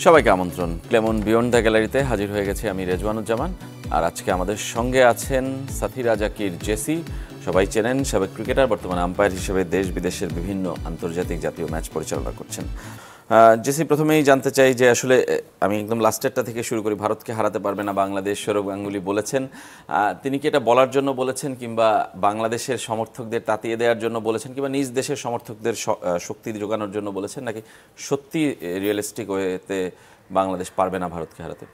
সবাইকে আমন্ত্রণ। Clemon beyond the গ্যালারিতে হাজির হয়ে গেছে আমি রেজওয়ানুজ্জামান, আর আজকে আমাদের সঙ্গে আছেন সাথীরা জাকির জেসি। সবাই চেনেন, সাবেক ক্রিকেটার, বর্তমানে আম্পায়ার হিসেবে দেশ বিদেশের বিভিন্ন আন্তর্জাতিক জাতীয় ম্যাচ পরিচালনা করছেন। জেসি, প্রথমেই জানতে চাই যে আসলে আমি একদম লাস্টেরটা থেকে শুরু করি। ভারতকে হারাতে পারবে না বাংলাদেশ, সৌরভ গাঙ্গুলি বলেছেন। তিনি কি এটা বলার জন্য বলেছেন, কিংবা বাংলাদেশের সমর্থকদের তাতিয়ে দেওয়ার জন্য বলেছেন, কিংবা নিজ দেশের সমর্থকদের শক্তি যোগানোর জন্য বলেছেন, নাকি সত্যি রিয়েলিস্টিক ওয়েতে বাংলাদেশ পারবে না ভারতকে হারাতে?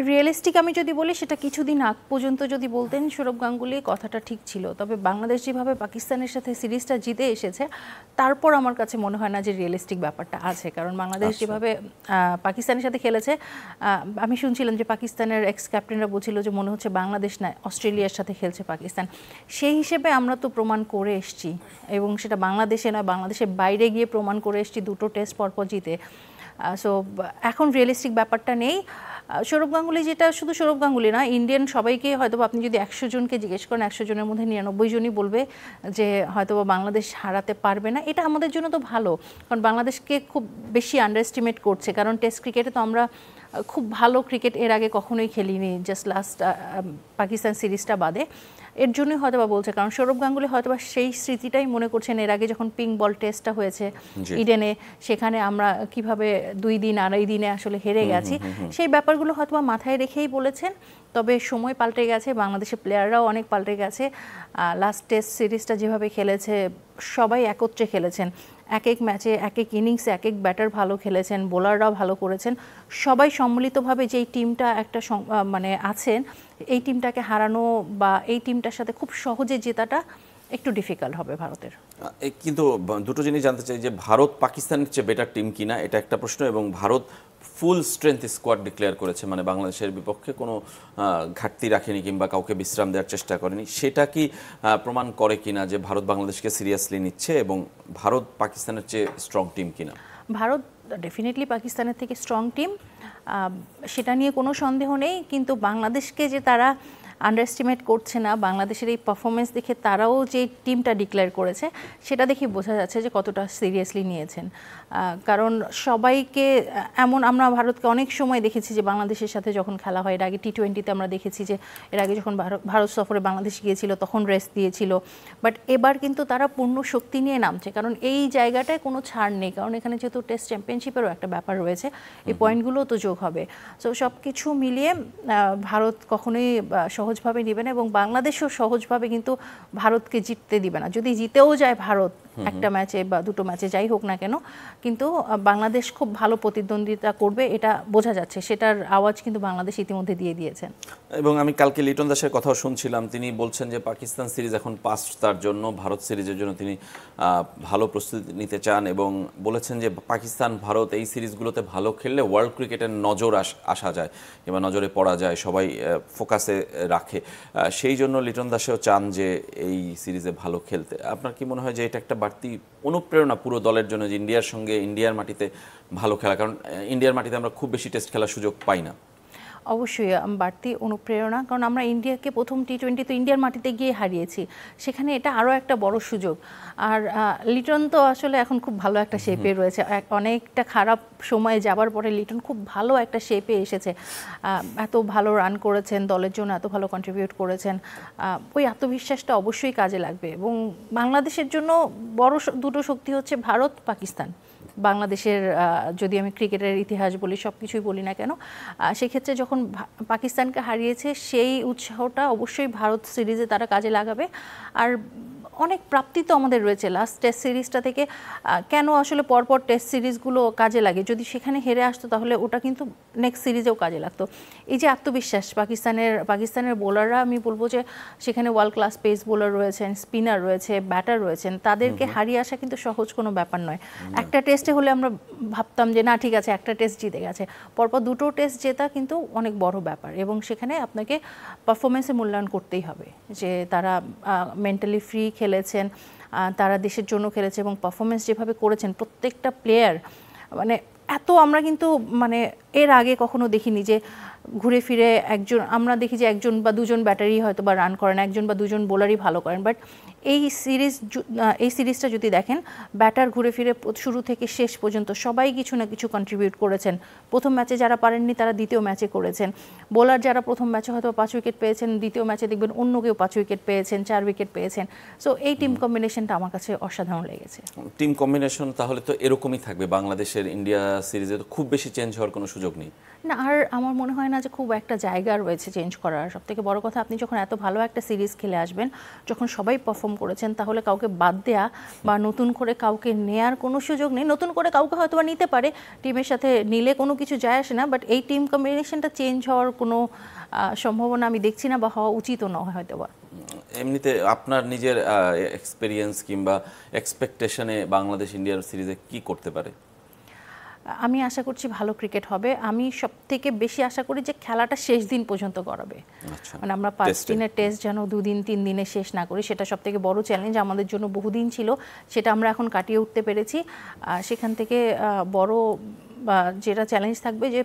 রিয়েলিস্টিক আমি যদি বলি, সেটা কিছুদিন আগ পর্যন্ত যদি বলতেন সৌরভ গাঙ্গুলি, কথাটা ঠিক ছিল। তবে বাংলাদেশ যেভাবে পাকিস্তানের সাথে সিরিজটা জিতে এসেছে, তারপর আমার কাছে মনে হয় না যে রিয়েলিস্টিক ব্যাপারটা আছে। কারণ বাংলাদেশ যেভাবে পাকিস্তানের সাথে খেলেছে, আমি শুনছিলাম যে পাকিস্তানের এক্স ক্যাপ্টেনরা বলছিল যে মনে হচ্ছে বাংলাদেশ না অস্ট্রেলিয়ার সাথে খেলছে পাকিস্তান। সেই হিসেবে আমরা তো প্রমাণ করে এসেছি, এবং সেটা বাংলাদেশে নয়, বাংলাদেশের বাইরে গিয়ে প্রমাণ করে এসেছি দুটো টেস্ট পরপর জিতে। সো এখন রিয়েলিস্টিক ব্যাপারটা নেই। সৌরভ গাঙ্গুলি, যেটা শুধু সৌরভ গাঙ্গুলি না, ইন্ডিয়ান সবাইকে হয়তো আপনি যদি 100 জনকে জিজ্ঞেস করেন, 100 জনের মধ্যে 99 জনই বলবে যে হয়তো বাংলাদেশ হারাতে পারবে না। এটা আমাদের জন্য তো ভালো, কারণ বাংলাদেশকে খুব বেশি আন্ডার এস্টিমেট করছে। কারণ টেস্ট ক্রিকেটে তো আমরা খুব ভালো ক্রিকেট এর আগে কখনোই খেলিনি, জাস্ট লাস্ট পাকিস্তান সিরিজটা বাদে। এর জন্যই হয়তো বা বলছে, কারণ সৌরভ গাঙ্গুলি হয়তো বা সেই স্মৃতিটাই মনে করছেন এর আগে যখন পিঙ্ক বল টেস্টটা হয়েছে ইডেনে, সেখানে আমরা কিভাবে 2 দিন আড়াই দিনে আসলে হেরে গেছি, সেই ব্যাপারগুলো হয়তো বা মাথায় রেখেই বলেছেন। তবে সময় পাল্টে গেছে, বাংলাদেশের প্লেয়াররাও অনেক পাল্টে গেছে। লাস্ট টেস্ট সিরিজটা যেভাবে খেলেছে, সবাই একত্রে খেলেছেন, এক এক ম্যাচে এক এক ইনিংসে এক এক ব্যাটার ভালো খেলেছেন, বোলাররাও ভালো করেছেন। সবাই সম্মিলিতভাবে যেই টিমটা একটা মানে আছেন, এই টিমটাকে হারানো বা এই টিমটার সাথে খুব সহজে জেতাটা একটু ডিফিকাল্ট হবে ভারতের। কিন্তু দুটো জিনিস জানতে চাই, যে ভারত পাকিস্তানের চেয়ে বেটার টিম কিনা, এটা একটা প্রশ্ন, এবং ভারত ফুল স্ট্রেংথ স্কোয়াড ডিক্লেয়ার করেছে, মানে বাংলাদেশের বিপক্ষে কোনো ঘাটতি রাখেনি কিংবা কাউকে বিশ্রাম দেওয়ার চেষ্টা করেনি। সেটা কি প্রমাণ করে কিনা যে ভারত বাংলাদেশকে সিরিয়াসলি নিচ্ছে, এবং ভারত পাকিস্তানের চেয়ে স্ট্রং টিম কিনা? ভারত ডেফিনেটলি পাকিস্তানের থেকে স্ট্রং টিম, সেটা নিয়ে কোনো সন্দেহ নেই। কিন্তু বাংলাদেশকে যে তারা আন্ডার এস্টিমেট করছে না, বাংলাদেশের এই পারফরমেন্স দেখে তারাও যে টিমটা ডিক্লেয়ার করেছে, সেটা দেখে বোঝা যাচ্ছে যে কতটা সিরিয়াসলি নিয়েছেন। কারণ সবাইকে এমন, আমরা ভারতকে অনেক সময় দেখেছি যে বাংলাদেশের সাথে যখন খেলা হয়, এর আগে T20-তে আমরা দেখেছি যে এর আগে যখন ভারত সফরে বাংলাদেশ গিয়েছিল তখন রেস্ট দিয়েছিল, বাট এবার কিন্তু তারা পূর্ণ শক্তি নিয়ে নামছে। কারণ এই জায়গাটায় কোনো ছাড় নেই, কারণ এখানে যেহেতু টেস্ট চ্যাম্পিয়নশিপেরও একটা ব্যাপার রয়েছে, এই পয়েন্টগুলোও তো যোগ হবে। সো সব কিছু মিলিয়ে ভারত কখনোই সহজভাবে নেবে না, এবং বাংলাদেশও সহজভাবে কিন্তু ভারতকে জিততে দিবে না। যদি জিতেও যায় ভারত একটা ম্যাচে বা দুটো ম্যাচে, যাই হোক না কেন, কিন্তু বাংলাদেশ খুব ভালো প্রতিদ্বন্দ্বিতা করবে, এটা বোঝা যাচ্ছে। সেটার আওয়াজ কিন্তু বাংলাদেশ ইতিমধ্যে দিয়ে দিয়েছেন। এবং আমি কালকে লিটন দাসের কথাও শুনছিলাম, তিনি বলছেন যে পাকিস্তান সিরিজ এখন পাস্ট, তার জন্য ভারত সিরিজের জন্য তিনি ভালো প্রস্তুতি নিতে চান, এবং বলেছেন যে পাকিস্তান ভারত এই সিরিজগুলোতে ভালো খেললে ওয়ার্ল্ড ক্রিকেটের নজর আসা যায় কিংবা নজরে পড়া যায়, সবাই ফোকাসে রাখে। সেই জন্য লিটন দাসেও চান যে এই সিরিজে ভালো খেলতে। আপনার কি মনে হয় যে এটা একটা বাড়তি অনুপ্রেরণা পুরো দলের জন্য, যে ইন্ডিয়ার সঙ্গে ইন্ডিয়ার মাটিতে ভালো খেলা? কারণ ইন্ডিয়ার মাটিতে আমরা খুব বেশি টেস্ট খেলার সুযোগ পাই না। অবশ্যই বাড়তি অনুপ্রেরণা, কারণ আমরা ইন্ডিয়াকে প্রথম T20 তো ইন্ডিয়ার মাটিতে গিয়ে হারিয়েছি, সেখানে এটা আরও একটা বড় সুযোগ। আর লিটন তো আসলে এখন খুব ভালো একটা শেপে রয়েছে, অনেকটা খারাপ সময়ে যাবার পরে লিটন খুব ভালো একটা শেপে এসেছে। এত ভালো রান করেছেন, দলের জন্য এত ভালো কন্ট্রিবিউট করেছেন, ওই আত্মবিশ্বাসটা অবশ্যই কাজে লাগবে। এবং বাংলাদেশের জন্য বড় দুটো শক্তি হচ্ছে ভারত, পাকিস্তান। বাংলাদেশের যদি আমি ক্রিকেটের ইতিহাস বলি, সব কিছুই বলি না কেন, সেক্ষেত্রে যখন পাকিস্তানকে হারিয়েছে, সেই উৎসাহটা অবশ্যই ভারত সিরিজে তারা কাজে লাগাবে। আর অনেক প্রাপ্তি তো আমাদের রয়েছে লাস্ট টেস্ট সিরিজটা থেকে। কেন আসলে পরপর টেস্ট সিরিজগুলো কাজে লাগে, যদি সেখানে হেরে আসতো তাহলে ওটা কিন্তু নেক্সট সিরিজেও কাজে লাগতো। এই যে আত্মবিশ্বাস, পাকিস্তানের বোলাররা, আমি বলবো যে সেখানে ওয়ার্ল্ড ক্লাস পেস বোলার রয়েছেন, স্পিনার রয়েছে, ব্যাটার রয়েছেন, তাদেরকে হারিয়ে আসা কিন্তু সহজ কোনো ব্যাপার নয়। একটা টেস্টে হলে আমরা ভাবতাম যে না ঠিক আছে, একটা টেস্ট জিতে গেছে, পরপর দুটো টেস্ট জেতা কিন্তু অনেক বড় ব্যাপার, এবং সেখানে আপনাকে পারফরমেন্সে মূল্যায়ন করতেই হবে যে তারা মেন্টালি ফ্রি খেলেছেন, তারা দেশের জন্য খেলেছে, এবং পারফরমেন্স যেভাবে করেছেন প্রত্যেকটা প্লেয়ার, মানে এত আমরা কিন্তু মানে এর আগে কখনো দেখিনি যে ঘুরে ফিরে একজন, আমরা দেখি যে একজন বা দুজন ব্যাটারি হয়তো বা রান করেন, একজন বা দুজন বোলারই ভালো করেন, বাট এই সিরিজটা যদি দেখেন ব্যাটার ঘুরে ফিরে শুরু থেকে শেষ পর্যন্ত সবাই কিছু না কিছু কন্ট্রিবিউট করেছেন। প্রথম ম্যাচে যারা পারেননি তারা দ্বিতীয় ম্যাচে করেছেন, বোলার যারা প্রথম ম্যাচে হয়তো 5 উইকেট পেয়েছেন দ্বিতীয় ম্যাচে দেখবেন অন্য কেউ 5 উইকেট পেয়েছেন, 4 উইকেট পেয়েছেন। সো এই টিম কম্বিনেশনটা আমার কাছে অসাধারণ লেগেছে। টিম কম্বিনেশন তাহলে তো এরকমই থাকবে, বাংলাদেশের ইন্ডিয়া সিরিজে তো খুব বেশি চেঞ্জ হওয়ার কোনো সুযোগ নেই না, আর আমার মনে হয় না যে খুব একটা জায়গা রয়েছে চেঞ্জ করার। সব থেকে বড় কথা, আপনি যখন এত ভালো একটা সিরিজ খেলে আসবেন, যখন সবাই পারফর্ম করেছেন, তাহলে কাউকে বাদ দেয়া বা নতুন করে কাউকে নেয়ার কোনো সুযোগ নেই। নতুন করে কাউকে হয়তো বা নিতে পারে, টিমের সাথে নিলে কোনো কিছু যায় আসে না, বাট এই টিম কম্বিনেশনটা চেঞ্জ হওয়ার কোনো সম্ভাবনা আমি দেখছি না, বা হওয়া উচিতও নয় হয়তো বা। এমনিতে আপনার নিজের এক্সপেরিয়েন্স কিংবা এক্সপেকটেশনে বাংলাদেশ ইন্ডিয়ার সিরিজে কি করতে পারে? আমি আশা করছি ভালো ক্রিকেট হবে। আমি সব থেকে বেশি আশা করি যে খেলাটা শেষ দিন পর্যন্ত করাবে। মানে আমরা 5 দিনের টেস্ট যেন 2 দিন 3 দিনে শেষ না করি, সেটা সব থেকে বড় চ্যালেঞ্জ আমাদের জন্য বহুদিন ছিল, সেটা আমরা এখন কাটিয়ে উঠতে পেরেছি। সেখান থেকে বড় যেটা চ্যালেঞ্জ থাকবে যে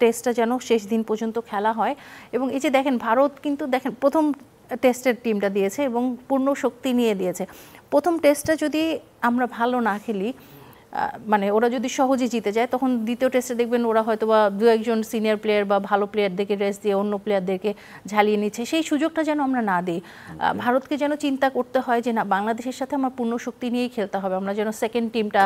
টেস্টটা যেন শেষ দিন পর্যন্ত খেলা হয়। এবং এই যে দেখেন ভারত কিন্তু দেখেন প্রথম টেস্টের টিমটা দিয়েছে এবং পূর্ণ শক্তি নিয়ে দিয়েছে। প্রথম টেস্টটা যদি আমরা ভালো না খেলি, মানে ওরা যদি সহজে জিতে যায়, তখন দ্বিতীয় টেস্টে দেখবেন ওরা হয়তো বা 2-1 সিনিয়র প্লেয়ার বা ভালো প্লেয়ারদেরকে রেস্ট দিয়ে অন্য প্লেয়ারদেরকে ঝালিয়ে নিচ্ছে। সেই সুযোগটা যেন আমরা না দিই। ভারতকে যেন চিন্তা করতে হয় যে না, বাংলাদেশের সাথে আমার পূর্ণ শক্তি নিয়েই খেলতে হবে, আমরা যেন সেকেন্ড টিমটা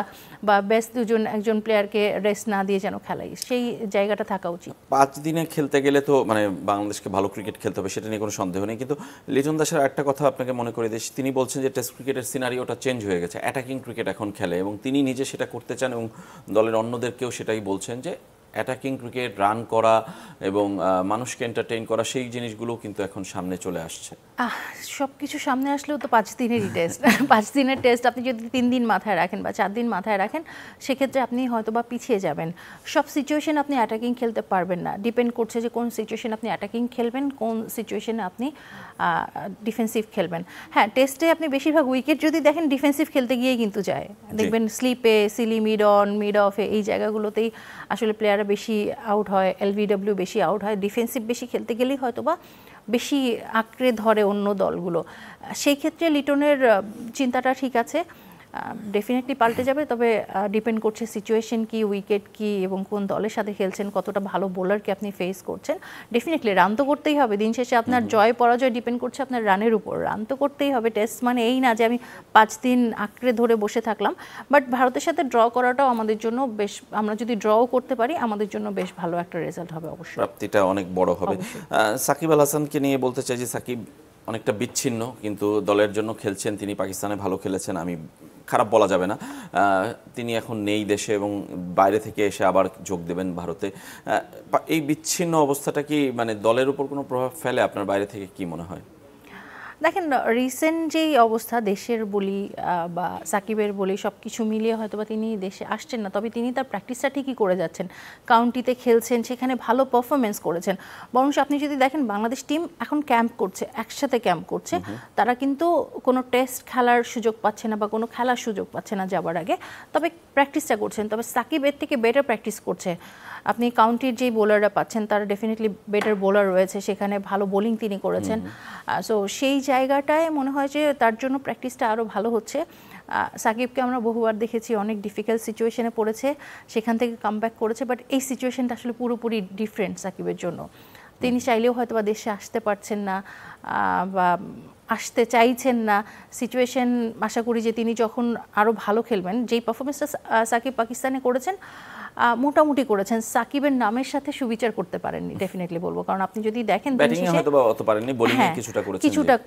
বা বেস্ট একজন প্লেয়ারকে রেস্ট না দিয়ে যেন খেলাই, সেই জায়গাটা থাকা উচিত। 5 দিনে খেলতে গেলে তো মানে বাংলাদেশকে ভালো ক্রিকেট খেলতে হবে, সেটা নিয়ে কোনো সন্দেহ নেই। কিন্তু লিটন দাসের একটা কথা আপনাকে মনে করে দিই, তিনি বলছেন যে টেস্ট ক্রিকেটের সিনারিওটা চেঞ্জ হয়ে গেছে, অ্যাটাকিং ক্রিকেট এখন খেলে, এবং তিনি নিজে সেটা করতে চান এবং দলের অন্যদেরকেও সেটাই বলছেন যে অ্যাটাকিং ক্রিকেট, রান করা এবং মানুষকে এন্টারটেইন করা, সেই জিনিসগুলো কিন্তু এখন সামনে চলে আসছে। সব কিছু সামনে আসলেও তো 5 দিনেরই টেস্ট 5 দিনের টেস্ট আপনি যদি 3 দিন মাথায় রাখেন বা 4 দিন মাথায় রাখেন, সেক্ষেত্রে আপনি হয়তো বা পিছিয়ে যাবেন। সব সিচুয়েশন আপনি অ্যাটাকিং খেলতে পারবেন না, ডিপেন্ড করছে যে কোন সিচুয়েশন আপনি অ্যাটাকিং খেলবেন, কোন সিচুয়েশনে আপনি ডিফেন্সিভ খেলবেন। হ্যাঁ, টেস্টে আপনি বেশিরভাগ উইকেট যদি দেখেন ডিফেন্সিভ খেলতে গিয়েই কিন্তু যায়, দেখবেন স্লিপে, সিলি, মিড অফে, এই জায়গাগুলোতেই আসলে প্লেয়ার বেশি আউট হয়, এলবিডব্লিউ বেশি আউট হয়। ডিফেন্সিভ বেশি খেলতে গেলেই হয়তো বা বেশি আঁকড়ে ধরে অন্য দলগুলো। সেই ক্ষেত্রে লিটনের চিন্তাটা ঠিক আছে, ডেফিনেটলি পাল্টে যাবে, তবে ডিপেন্ড করছে সিচুয়েশন কি, উইকেট কি, এবং কোন দলের সাথে খেলছেন, কতটা ভালো বোলারকে আপনি ফেস করছেন। ডেফিনেটলি রান তো করতেই হবে, দিন শেষে আপনার জয় পরাজয় ডিপেন্ড করছে আপনার রানের উপর, রান তো করতেই হবে। টেস্ট মানে এই না যে আমি 5 দিন আঁকড়ে ধরে বসে থাকলাম। বাট ভারতের সাথে ড্র করাটাও আমাদের জন্য বেশ, আমরা যদি ড্রও করতে পারি আমাদের জন্য বেশ ভালো একটা রেজাল্ট হবে, অবশ্যই প্রাপ্তিটা অনেক বড় হবে। সাকিব আল হাসানকে নিয়ে বলতে চাই যে সাকিব অনেকটা বিচ্ছিন্ন, কিন্তু দলের জন্য খেলছেন, তিনি পাকিস্তানে ভালো খেলেছেন, আমি খারাপ বলা যাবে না। তিনি এখন নেই দেশে এবং বাইরে থেকে এসে আবার যোগ দেবেন ভারতে। এই বিচ্ছিন্ন অবস্থাটা কি মানে দলের উপর কোনো প্রভাব ফেলে? আপনার বাইরে থেকে কি মনে হয়? দেখেন, রিসেন্ট যেই অবস্থা দেশের বলি বা সাকিবের বলি, সব কিছু মিলিয়ে হয়তো বা তিনি দেশে আসছেন না, তবে তিনি তার প্র্যাকটিসটা ঠিকই করে যাচ্ছেন, কাউন্টিতে খেলছেন, সেখানে ভালো পারফরমেন্স করেছেন। বরং আপনি যদি দেখেন বাংলাদেশ টিম এখন ক্যাম্প করছে, একসাথে ক্যাম্প করছে, তারা কিন্তু কোনো টেস্ট খেলার সুযোগ পাচ্ছে না বা কোনো খেলার সুযোগ পাচ্ছে না যাবার আগে, তবে প্র্যাকটিসটা করছেন। তবে সাকিব এর থেকে বেটার প্র্যাকটিস করছে। আপনি কাউন্টির যেই বোলাররা পাচ্ছেন তারা ডেফিনেটলি বেটার বোলার রয়েছে, সেখানে ভালো বোলিং তিনি করেছেন। সো সেই জায়গাটায় মনে হয় যে তার জন্য প্র্যাকটিসটা আরও ভালো হচ্ছে। সাকিবকে আমরা বহুবার দেখেছি অনেক ডিফিকাল্ট সিচুয়েশনে পড়েছে, সেখান থেকে কামব্যাক করেছে, বাট এই সিচুয়েশনটা আসলে পুরোপুরি ডিফারেন্ট সাকিবের জন্য। তিনি চাইলেও হয়তো বা দেশে আসতে পারছেন না বা আসতে চাইছেন না। সিচুয়েশন আশা করি যে তিনি যখন আরও ভালো খেলবেন, যেই পারফরমেন্সটা সাকিব পাকিস্তানে করেছেন মোটামুটি করেছেন, সাকিবের নামের সাথে সুবিচার করতে পারেননি, ডেফিনেটলি বলবো। কারণ আপনি যদি দেখেন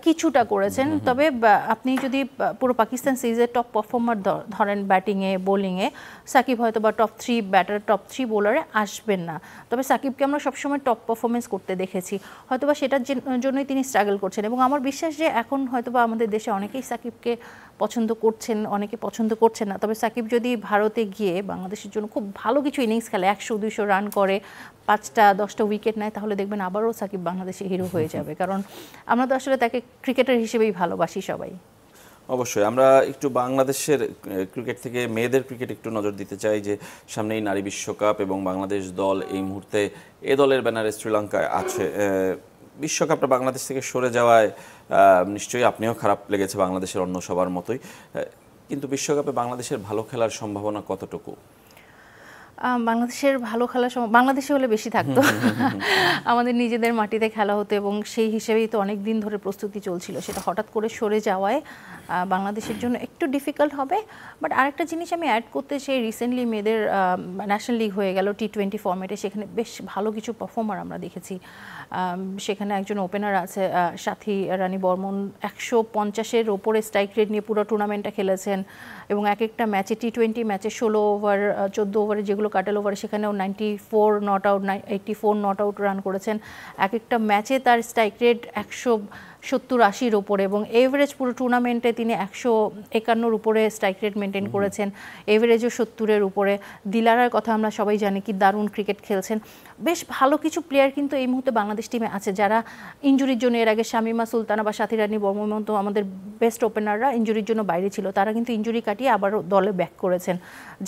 কিছুটা করেছেন, তবে আপনি যদি পুরো পাকিস্তান সিরিজের টপ পারফর্মার ধরেন ব্যাটিংয়ে বোলিংয়ে, সাকিব হয়তো বা টপ 3 ব্যাটার, টপ 3 বোলারে আসবেন না। তবে সাকিবকে আমরা সবসময় টপ পারফরমেন্স করতে দেখেছি, হয়তো বা সেটার জন্যই তিনি স্ট্রাগল করছেন। এবং আমার বিশ্বাস যে এখন হয়তো বা আমাদের দেশে অনেকেই সাকিবকে পছন্দ করছেন, অনেকে পছন্দ করছেন না। তবে সাকিব যদি ভারতে গিয়ে বাংলাদেশের জন্য খুব ভালো কিছু ইনিংস খেলে, 100-200 রান করে, 5টা-10টা উইকেট নেয়, তাহলে দেখবেন আবারও সাকিব বাংলাদেশে হিরো হয়ে যাবে। কারণ আমরা তো আসলে তাকে ক্রিকেটার হিসেবেই ভালোবাসি সবাই। অবশ্যই আমরা একটু বাংলাদেশের ক্রিকেট থেকে মেয়েদের ক্রিকেট একটু নজর দিতে চাই যে সামনেই নারী বিশ্বকাপ এবং বাংলাদেশ দল এই মুহূর্তে এ দলের ব্যানারে শ্রীলঙ্কায় আছে। বিশ্বকাপটা বাংলাদেশ থেকে সরে যাওয়ায় নিশ্চয়ই আপনিও খারাপ লেগেছে বাংলাদেশের অন্য সবার মতোই, কিন্তু বিশ্বকাপে বাংলাদেশের ভালো খেলার সম্ভাবনা কতটুকু? বাংলাদেশের ভালো খেলার সময় বাংলাদেশে হলে বেশি থাকতো, আমাদের নিজেদের মাটিতে খেলা হতো এবং সেই হিসেবেই তো অনেক দিন ধরে প্রস্তুতি চলছিল। সেটা হঠাৎ করে সরে যাওয়ায় বাংলাদেশের জন্য একটু ডিফিকাল্ট হবে। বাট আরেকটা জিনিস আমি অ্যাড করতে চাই, রিসেন্টলি মেয়েদের ন্যাশনাল লিগ হয়ে গেল T20 ফর্মেটে, সেখানে বেশ ভালো কিছু পারফর্মার আমরা দেখেছি। সেখানে একজন ওপেনার আছে সাথী রানী বর্মন, 150-এর ওপরে স্ট্রাইক রেট নিয়ে পুরো টুর্নামেন্টটা খেলেছেন এবং এক একটা ম্যাচে T20 ম্যাচে 16 ওভার 14 ওভারে যেগুলো কাটেল ওভারে সেখানেও 94 not out 84 not out run করেছেন। এক একটা ম্যাচে তার স্ট্রাইক রেট 170-80-র উপরে এবং এভারেজ পুরো টুর্নামেন্টে তিনি 151-র উপরে স্ট্রাইক রেট মেনটেন করেছেন, এভারেজও 70-এর উপরে। দিলারার কথা আমরা সবাই জানি কি দারুণ ক্রিকেট খেলছেন। বেশ ভালো কিছু প্লেয়ার কিন্তু এই মুহূর্তে বাংলাদেশ টিমে আছে যারা ইনজুরির জন্য, এর আগে শামিমা সুলতানা বা সাথী রানী বর্মন মতো আমাদের বেস্ট ওপেনাররা ইনজুরির জন্য বাইরে ছিল, তারা কিন্তু ইনজুরি কাটিয়ে আবারও দলে ব্যাক করেছেন।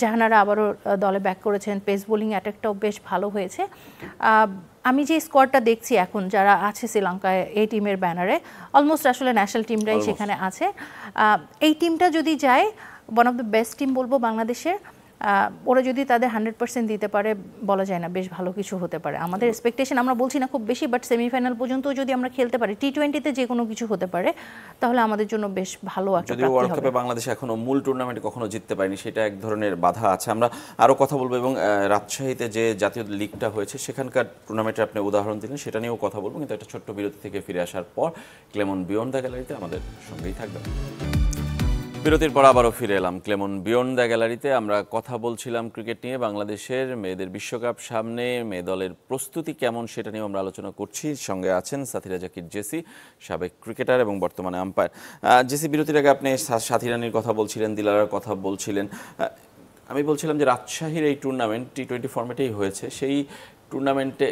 জাহানারা আবারও দলে ব্যাক করেছেন, পেস বোলিং অ্যাটাকটাও বেশ ভালো হয়েছে। আমি যে স্কোয়াডটা দেখছি এখন যারা আছে শ্রীলঙ্কায় এই টিমের ব্যানারে, অলমোস্ট আসলে ন্যাশনাল টিমটাই সেখানে আছে। এই টিমটা যদি যায় one of the best team বলবো বাংলাদেশের। ওরা যদি তাদের 100% দিতে পারে বলা যায় না বেশ ভালো কিছু হতে পারে। আমাদের এক্সপেকটেশন আমরা বলছি না খুব বেশি, বাট সেমিফাইনাল পর্যন্ত যদি আমরা খেলতে পারি, T20-তে যে কোনো কিছু হতে পারে, তাহলে আমাদের জন্য বেশ ভালো একটা প্রাপ্তি হবে। যদিও ওয়ার্ল্ড কাপে বাংলাদেশ এখনো মূল টুর্নামেন্টে কখনো জিততে পারেনি, সেটা এক ধরনের বাধা আছে। আমরা আরও কথা বলবো এবং রাজশাহীতে যে জাতীয় লিগটা হয়েছে সেখানকার টুর্নামেন্টের আপনি উদাহরণ দিলেন, সেটা নিয়েও কথা বলবো, কিন্তু একটা ছোট্ট বিরতি থেকে ফিরে আসার পর ক্লেমন বিয়ন্ড দ্য গ্যালারিতে আমাদের সঙ্গেই থাকবেন। বিরতির পর আবারও ফিরে এলাম ক্লেমন বিয়ন্ড দ্য গ্যালারিতে। আমরা কথা বলছিলাম ক্রিকেট নিয়ে, বাংলাদেশের মেয়েদের বিশ্বকাপ সামনে, মেয়ে দলের প্রস্তুতি কেমন সেটা নিয়েও আমরা আলোচনা করছি। সঙ্গে আছেন সাথীরা জাকির জেসি, সাবেক ক্রিকেটার এবং বর্তমানে আম্পায়ার। জেসি, বিরতির আগে আপনি সাথী রানীর কথা বলছিলেন, দিলারার কথা বলছিলেন। আমি বলছিলাম যে রাজশাহীর এই টুর্নামেন্ট T20 ফর্মেটেই হয়েছে, সেই টুর্নামেন্টে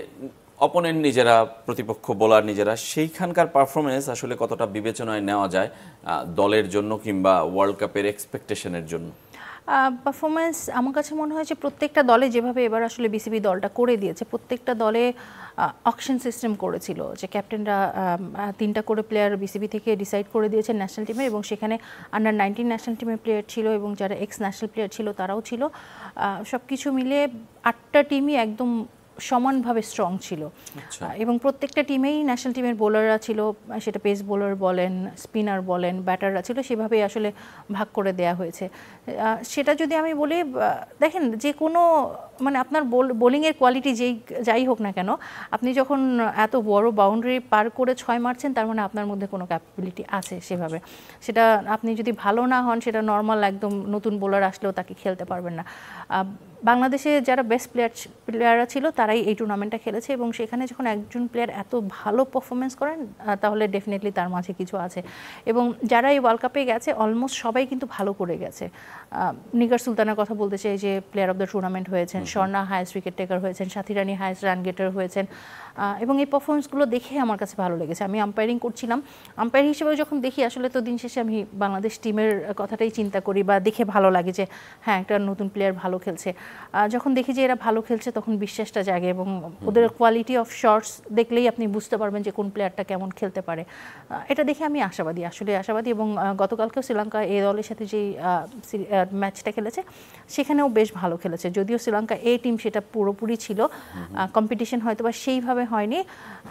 অপোনেন্ট নিজেরা, প্রতিপক্ষ বোলার নিজেরা, সেইখানকার পারফরমেন্স আসলে কতটা বিবেচনায় নেওয়া যায় দলের জন্য কিংবা ওয়ার্ল্ড কাপের এক্সপেকটেশনের জন্য? পারফরমেন্স আমার কাছে মনে হয় যে প্রত্যেকটা দলে যেভাবে এবার আসলে বিসিবি দলটা করে দিয়েছে, প্রত্যেকটা দলে অকশন সিস্টেম করেছিল যে ক্যাপ্টেনরা 3টা করে প্লেয়ার বিসিবি থেকে ডিসাইড করে দিয়েছে ন্যাশনাল টিমের, এবং সেখানে আন্ডার-19 ন্যাশনাল টিমের প্লেয়ার ছিল এবং যারা এক্স ন্যাশনাল প্লেয়ার ছিল তারাও ছিল। সব কিছু মিলে 8টা টিমই একদম সমানভাবে স্ট্রং ছিল এবং প্রত্যেকটা টিমেই ন্যাশনাল টিমের বোলাররা ছিল, সেটা পেস বোলার বলেন, স্পিনার বলেন, ব্যাটাররা ছিল, সেভাবেই আসলে ভাগ করে দেয়া হয়েছে। সেটা যদি আমি বলি, দেখেন যে কোনো মানে আপনার বোলিংয়ের কোয়ালিটি যাই হোক না কেন, আপনি যখন এত বড় বাউন্ডারি পার করে 6 মারছেন, তার মানে আপনার মধ্যে কোনো ক্যাপাবিলিটি আছে সেভাবে। সেটা আপনি যদি ভালো না হন, সেটা নর্মাল একদম নতুন বোলার আসলেও তাকে খেলতে পারবেন না। বাংলাদেশে যারা বেস্ট প্লেয়াররা ছিল তারাই এই টুর্নামেন্টটা খেলেছে এবং সেখানে যখন একজন প্লেয়ার এত ভালো পারফরমেন্স করেন তাহলে ডেফিনেটলি তার মাঝে কিছু আছে। এবং যারা এই ওয়ার্ল্ড কাপে গেছে অলমোস্ট সবাই কিন্তু ভালো করে গেছে। নিগার সুলতানের কথা বলতে চাই যে প্লেয়ার অফ দ্য টুর্নামেন্ট হয়েছেন, স্বর্ণা হায়েস্ট উইকেট টেকার হয়েছেন, সাথী রানী হায়েস্ট রান গেটার হয়েছেন, এবং এই পারফরমেন্সগুলো দেখে আমার কাছে ভালো লেগেছে। আমি আম্পায়ারিং করছিলাম, আম্পায়ার হিসেবে যখন দেখি আসলে তো দিন শেষে আমি বাংলাদেশ টিমের কথাটাই চিন্তা করি বা দেখে ভালো লাগে যে হ্যাঁ একটা নতুন প্লেয়ার ভালো খেলছে। যখন দেখি যে এরা ভালো খেলছে তখন বিশ্বাসটা জাগে এবং ওদের কোয়ালিটি অফ শটস দেখলেই আপনি বুঝতে পারবেন যে কোন প্লেয়ারটা কেমন খেলতে পারে। এটা দেখে আমি আশাবাদী, আসলে আশাবাদী। এবং গতকালকেও শ্রীলঙ্কা এই দলের সাথে যেই ম্যাচটা খেলেছে সেখানেও বেশ ভালো খেলেছে, যদিও শ্রীলঙ্কা এ টিম সেটা পুরোপুরি ছিল, কম্পিটিশন হয়তো বা সেইভাবে হয়নি।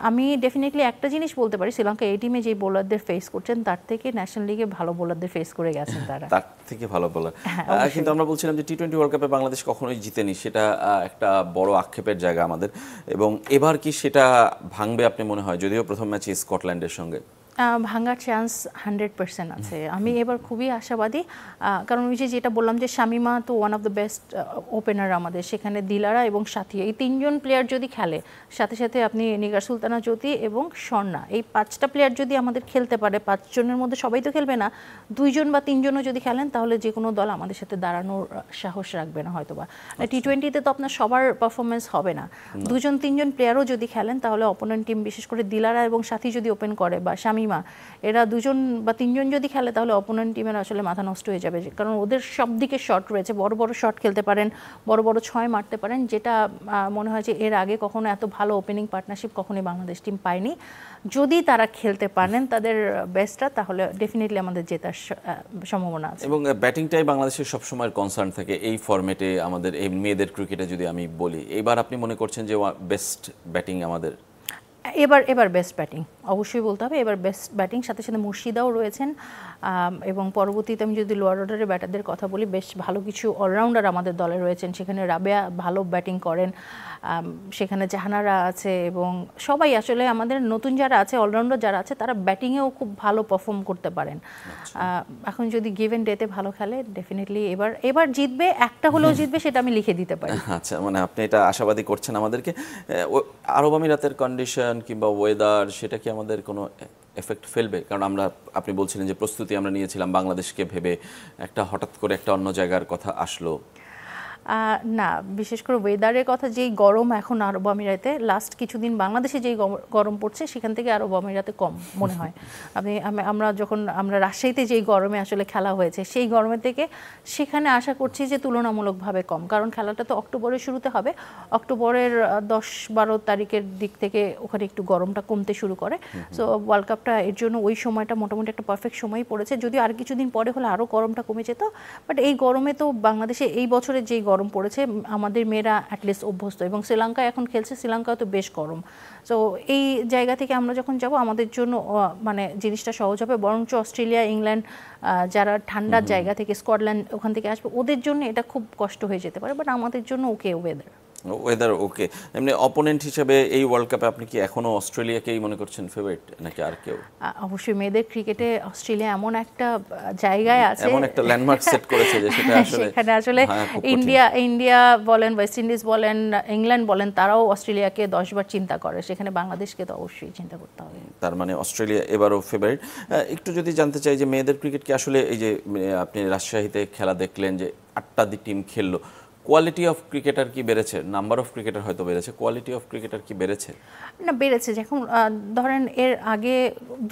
আমি ডেফিনেটলি একটা জিনিস বলতে পারি, শ্রীলঙ্কা এই টিমে যে বোলারদের ফেস করছেন তার থেকে ন্যাশনাল লিগে ভালো বোলারদের ফেস করে গেছেন তারা, তার থেকে ভালো বোলার। কিন্তু আমরা বলছিলাম যে T20 ওয়ার্ল্ড কাপে বাংলাদেশ কখনোই জিতেনি, সেটা একটা বড় আক্ষেপের জায়গা আমাদের। এবং এবার কি সেটা ভাঙবে আপনি মনে হয়, যদিও প্রথম ম্যাচে স্কটল্যান্ডের সঙ্গে? ভাঙার চান্স 100% আছে। আমি এবার খুবই আশাবাদী, কারণ ওই যেটা বললাম যে শামিমা তো one of the best opener আমাদের, সেখানে দিলারা এবং সাথী, এই 3জন প্লেয়ার যদি খেলে, সাথে সাথে আপনি নিগার সুলতানা জ্যোতি এবং স্বর্ণা, এই 5টা প্লেয়ার যদি আমাদের খেলতে পারে, 5 জনের মধ্যে সবাই তো খেলবে না, 2 জন বা 3 জনও যদি খেলেন তাহলে যে কোনো দল আমাদের সাথে দাঁড়ানোর সাহস রাখবে না হয়তোবা। T20-তে তো আপনার সবার পারফরমেন্স হবে না, 2 জন 3 জন প্লেয়ারও যদি খেলেন তাহলে অপোনেন্ট টিম, বিশেষ করে দিলারা এবং সাথী যদি ওপেন করে বা শামিমা তামিমা, এরা 2জন বা 3জন যদি খেলে তাহলে অপোনেন্ট টিমের আসলে মাথা নষ্ট হয়ে যাবে, কারণ ওদের সব দিকে শট রয়েছে, বড় বড় শট খেলতে পারেন, বড় বড় 6 মারতে পারেন, যেটা মনে হয় যে এর আগে কখনো এত ভালো ওপেনিং পার্টনারশিপ কখনোই বাংলাদেশ টিম পায়নি। যদি তারা খেলতে পারেন তাদের বেস্টটা, তাহলে ডেফিনেটলি আমাদের জেতার সম্ভাবনা আছে। এবং ব্যাটিংটাই বাংলাদেশের সবসময় কনসার্ন থাকে এই ফরম্যাটে, আমাদের এই মেয়েদের ক্রিকেটে যদি আমি বলি, এবার আপনি মনে করছেন যে বেস্ট ব্যাটিং আমাদের? এবার বেস্ট ব্যাটিং অবশ্যই বলতে হবে, এবার বেস্ট ব্যাটিং, সাথে সাথে মুর্শিদাও রয়েছেন, এবং পরবর্তীতে আমি যদি লোয়ার অর্ডারের ব্যাটারদের কথা বলি, বেশ ভালো কিছু অলরাউন্ডার আমাদের দলে রয়েছেন। সেখানে রাবেয়া ভালো ব্যাটিং করেন, সেখানে জাহানারা আছে, এবং সবাই আসলে আমাদের নতুন যারা আছে, অলরাউন্ডার যারা আছে, তারা ব্যাটিংয়েও খুব ভালো পারফর্ম করতে পারেন। এখন যদি গিভেন ডেতে ভালো খেলে, ডেফিনেটলি এবার জিতবে, একটা হলেও জিতবে, সেটা আমি লিখে দিতে পারি। আচ্ছা, মানে আপনি এটা আশাবাদী করছেন আমাদেরকে। আরব আমিরাতের কন্ডিশন কিংবা ওয়েদার, সেটা কি আমাদের কোনো এফেক্ট ফেলবে? কারণ আপনি বলছিলেন যে প্রস্তুতি আমরা নিয়েছিলাম বাংলাদেশকে ভেবে, একটা হঠাৎ করে একটা অন্য জায়গার কথা আসলো। না, বিশেষ করে ওয়েদারের কথা, যেই গরম এখন আরব আমিরাতে, লাস্ট কিছুদিন বাংলাদেশে যেই গরম পড়ছে সেখান থেকে আরব আমিরাতে কম মনে হয়। আমরা রাজশাহীতে যেই গরমে আসলে খেলা হয়েছে, সেই গরমের থেকে সেখানে আশা করছি যে তুলনামূলকভাবে কম, কারণ খেলাটা তো অক্টোবরের শুরুতে হবে, অক্টোবরের 10-12 তারিখের দিক থেকে ওখানে একটু গরমটা কমতে শুরু করে। সো ওয়ার্ল্ড কাপটা এর জন্য ওই সময়টা মোটামুটি একটা পারফেক্ট সময়ই পড়েছে, যদিও আর কিছুদিন পরে হলে আরও গরমটা কমে যেত, বাট এই গরমে তো বাংলাদেশে এই বছরের যেই গরম পড়েছে, আমাদের মেয়েরা অ্যাটলিস্ট অভ্যস্ত, এবং শ্রীলঙ্কায় এখন খেলছে, শ্রীলঙ্কায় তো বেশ গরম। সো এই জায়গা থেকে আমরা যখন যাব, আমাদের জন্য মানে জিনিসটা সহজ হবে, বরঞ্চ অস্ট্রেলিয়া, ইংল্যান্ড, যারা ঠান্ডার জায়গা থেকে, স্কটল্যান্ড ওখান থেকে আসবে, ওদের জন্য এটা খুব কষ্ট হয়ে যেতে পারে, বাট আমাদের জন্য ওকে ওয়েদার ওকে। এমনি অপোনেন্ট হিসেবে এই ওয়ার্ল্ড কাপে আপনি কি এখনো অস্ট্রেলিয়াকেই মনে করছেন ফেভারিট, নাকি আর কেউ? অবশ্যই মেয়েদের ক্রিকেটে অস্ট্রেলিয়া এমন একটা জায়গায় আছে, এমন একটা ল্যান্ডমার্ক সেট করেছে যে সেটা আসলে সেখানে আসলে ইন্ডিয়া বলেন, ওয়েস্ট ইন্ডিজ বলেন, ইংল্যান্ড বলেন, তারাও অস্ট্রেলিয়াকে 10 বার চিন্তা করে, সেখানে বাংলাদেশকে তো অবশ্যই চিন্তা করতে হবে। তার মানে অস্ট্রেলিয়া এবারও ফেভারিট। একটু যদি জানতে চাই যে মেয়েদের ক্রিকেট কি আসলে, এই যে আপনি রাজশাহীতে খেলা দেখলেন যে 8টা টিম খেললো, কোয়ালিটি অফ ক্রিকেটার কি বেড়েছে? নাম্বার অফ ক্রিকেটার হয়তো বেড়েছে, কোয়ালিটি অফ ক্রিকেটার কি বেড়েছে? না, বেড়েছে। যখন ধরেন এর আগে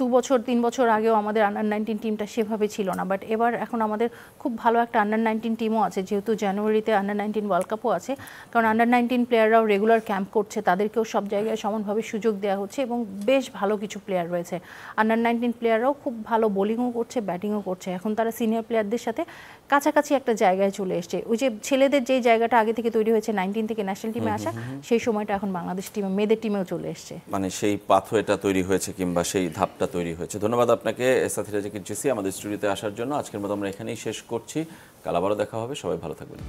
2-3 বছর আগেও আমাদের আন্ডার-19 টিমটা সেভাবে ছিল না, বাট এখন আমাদের খুব ভালো একটা আন্ডার-19 টিমও আছে, যেহেতু জানুয়ারিতে আন্ডার-19 ওয়ার্ল্ড কাপও আছে, কারণ আন্ডার-19 প্লেয়াররাও রেগুলার ক্যাম্প করছে, তাদেরকেও সব জায়গায় সমানভাবে সুযোগ দেওয়া হচ্ছে, এবং বেশ ভালো কিছু প্লেয়ার রয়েছে। আন্ডার-19 প্লেয়াররাও খুব ভালো বোলিংও করছে, ব্যাটিংও করছে, এখন তারা সিনিয়র প্লেয়ারদের সাথে কাছাকাছি একটা জায়গায় চলে এসছে। ওই যে ছেলেদের যেই জায়গাটা আগে থেকে তৈরি হয়েছে 19 থেকে ন্যাশনাল টিমে আসা, সেই সময়টা এখন বাংলাদেশ টিমে, মেয়েদের টিমেও চলে এসছে, মানে সেই পাথওয়েটা তৈরি হয়েছে কিংবা সেই ধাপটা তৈরি হয়েছে। ধন্যবাদ আপনাকে সাথীরা জাকির জেসি আমাদের স্টুডিওতে আসার জন্য। আজকের মতো আমরা এখানেই শেষ করছি, কাল আবারও দেখা হবে, সবাই ভালো থাকবেন।